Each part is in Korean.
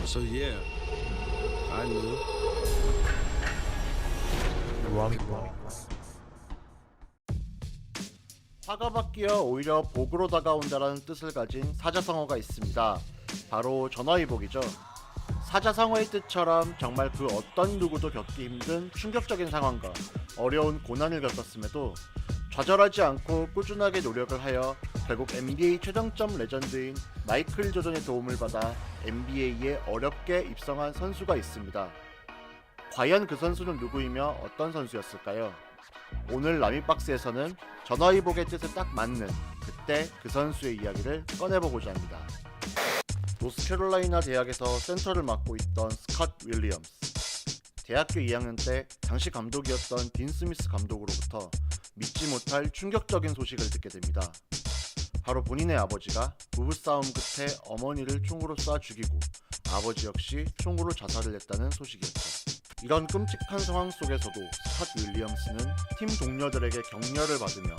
So yeah, I knew. 화가 바뀌어 오히려 복으로 다가온다라는 뜻을 가진 사자성어가 있습니다. 바로 전화위복이죠. 사자성어의 뜻처럼 정말 그 어떤 누구도 겪기 힘든 충격적인 상황과 어려운 고난을 겪었음에도 좌절하지 않고 꾸준하게 노력을 하여 결국 NBA 최정점 레전드인 마이클 조던의 도움을 받아 NBA에 어렵게 입성한 선수가 있습니다. 과연 그 선수는 누구이며 어떤 선수였을까요? 오늘 라미박스에서는 전화위복의 뜻에 딱 맞는 그때 그 선수의 이야기를 꺼내보고자 합니다. 노스캐롤라이나 대학에서 센터를 맡고 있던 스캇 윌리엄스. 대학교 2학년 때 당시 감독이었던 딘 스미스 감독으로부터 믿지 못할 충격적인 소식을 듣게 됩니다. 바로 본인의 아버지가 부부싸움 끝에 어머니를 총으로 쏴 죽이고 아버지 역시 총으로 자살을 했다는 소식이었죠. 이런 끔찍한 상황 속에서도 스캇 윌리엄스는 팀 동료들에게 격려를 받으며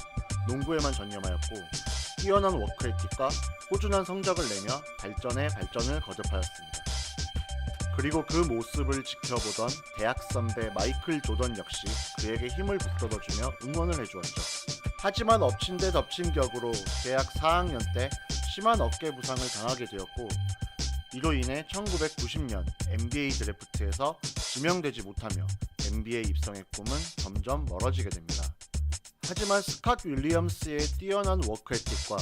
농구에만 전념하였고 뛰어난 워크에틱과 꾸준한 성적을 내며 발전에 발전을 거듭하였습니다. 그리고 그 모습을 지켜보던 대학 선배 마이클 조던 역시 그에게 힘을 북돋아주며 응원을 해주었죠. 하지만 엎친 데 덮친 격으로 대학 4학년 때 심한 어깨 부상을 당하게 되었고 이로 인해 1990년 NBA 드래프트에서 지명되지 못하며 NBA 입성의 꿈은 점점 멀어지게 됩니다. 하지만 스캇 윌리엄스의 뛰어난 워크에틱과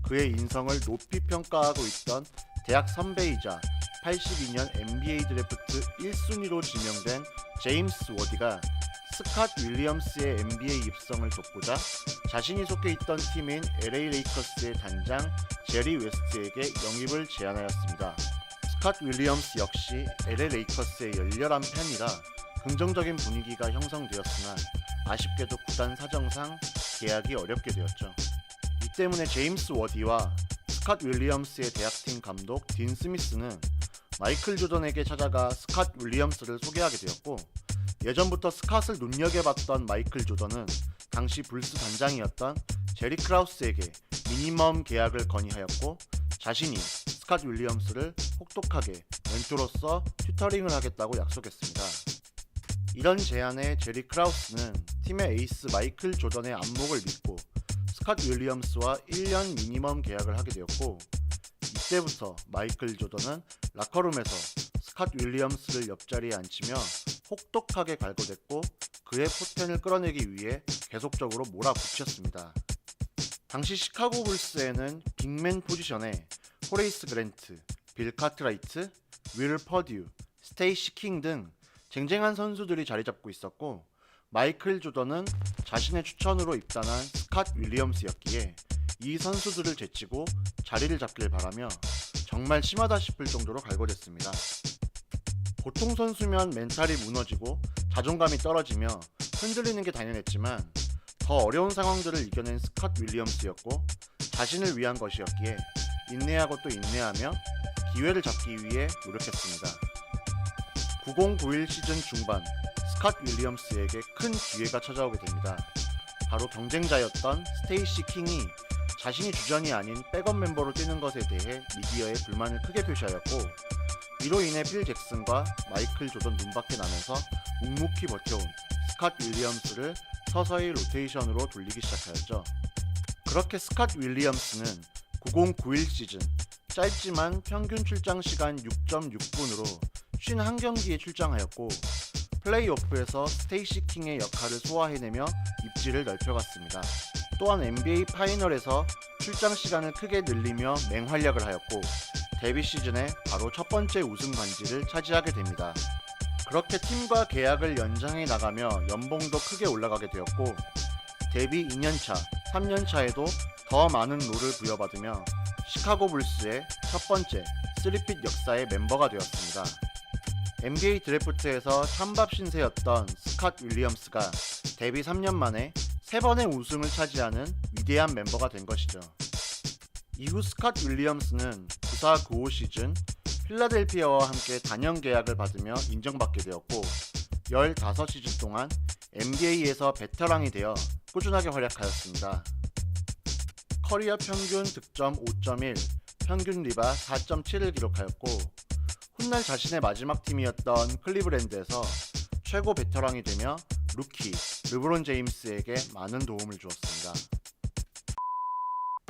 그의 인성을 높이 평가하고 있던 대학 선배이자 82년 NBA 드래프트 1순위로 지명된 제임스 워디가 스캇 윌리엄스의 NBA 입성을 돕고자 자신이 속해 있던 팀인 LA 레이커스의 단장 제리 웨스트에게 영입을 제안하였습니다. 스캇 윌리엄스 역시 LA 레이커스의 열렬한 팬이라 긍정적인 분위기가 형성되었으나 아쉽게도 구단 사정상 계약이 어렵게 되었죠. 이 때문에 제임스 워디와 스캇 윌리엄스의 대학팀 감독 딘 스미스는 마이클 조던에게 찾아가 스캇 윌리엄스를 소개하게 되었고 예전부터 스캇을 눈여겨봤던 마이클 조던은 당시 불스 단장이었던 제리 크라우스에게 미니멈 계약을 건의하였고 자신이 스캇 윌리엄스를 혹독하게 멘토로서 튜터링을 하겠다고 약속했습니다. 이런 제안에 제리 크라우스는 팀의 에이스 마이클 조던의 안목을 믿고 스캇 윌리엄스와 1년 미니멈 계약을 하게 되었고 이때부터 마이클 조던은 라커룸에서 스캇 윌리엄스를 옆자리에 앉히며 혹독하게 갈고댔고 그의 포텐을 끌어내기 위해 계속적으로 몰아붙였습니다. 당시 시카고 불스에는 빅맨 포지션에 호레이스 그랜트, 빌 카트라이트, 윌 퍼듀, 스테이시 킹 등 쟁쟁한 선수들이 자리 잡고 있었고 마이클 조던은 자신의 추천으로 입단한 스캇 윌리엄스였기에 이 선수들을 제치고 자리를 잡길 바라며 정말 심하다 싶을 정도로 갈고댔습니다. 보통 선수면 멘탈이 무너지고 자존감이 떨어지며 흔들리는 게 당연했지만 더 어려운 상황들을 이겨낸 스캇 윌리엄스였고 자신을 위한 것이었기에 인내하고 또 인내하며 기회를 잡기 위해 노력했습니다. 90-91 시즌 중반 스캇 윌리엄스에게 큰 기회가 찾아오게 됩니다. 바로 경쟁자였던 스테이시 킹이 자신이 주전이 아닌 백업 멤버로 뛰는 것에 대해 미디어에 불만을 크게 표시하였고 이로 인해 필 잭슨과 마이클 조던 눈밖에 나면서 묵묵히 버텨온 스캇 윌리엄스를 서서히 로테이션으로 돌리기 시작하였죠. 그렇게 스캇 윌리엄스는 90-91 시즌 짧지만 평균 출장 시간 6.6분으로 51경기에 출장하였고 플레이오프에서 스테이시 킹의 역할을 소화해내며 입지를 넓혀갔습니다. 또한 NBA 파이널에서 출장 시간을 크게 늘리며 맹활약을 하였고 데뷔 시즌에 바로 첫 번째 우승 반지를 차지하게 됩니다. 그렇게 팀과 계약을 연장해 나가며 연봉도 크게 올라가게 되었고 데뷔 2년차, 3년차에도 더 많은 롤을 부여받으며 시카고 불스의 첫 번째 3핏 역사의 멤버가 되었습니다. NBA 드래프트에서 찬밥 신세였던 스캇 윌리엄스가 데뷔 3년 만에 3번의 우승을 차지하는 위대한 멤버가 된 것이죠. 이후 스캇 윌리엄스는 94-95 시즌 필라델피아와 함께 단연 계약을 받으며 인정받게 되었고 15시즌 동안 NBA에서 베테랑이 되어 꾸준하게 활약하였습니다. 커리어 평균 득점 5.1, 평균 리바 4.7을 기록하였고 훗날 자신의 마지막 팀이었던 클리브랜드에서 최고 베테랑이 되며 루키 르브론 제임스에게 많은 도움을 주었습니다.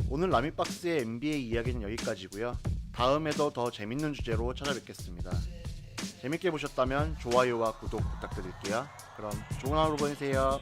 오늘 라미박스의 NBA 이야기는 여기까지고요. 다음에도 더 재밌는 주제로 찾아뵙겠습니다. 재밌게 보셨다면 좋아요와 구독 부탁드릴게요. 그럼 좋은 하루 보내세요.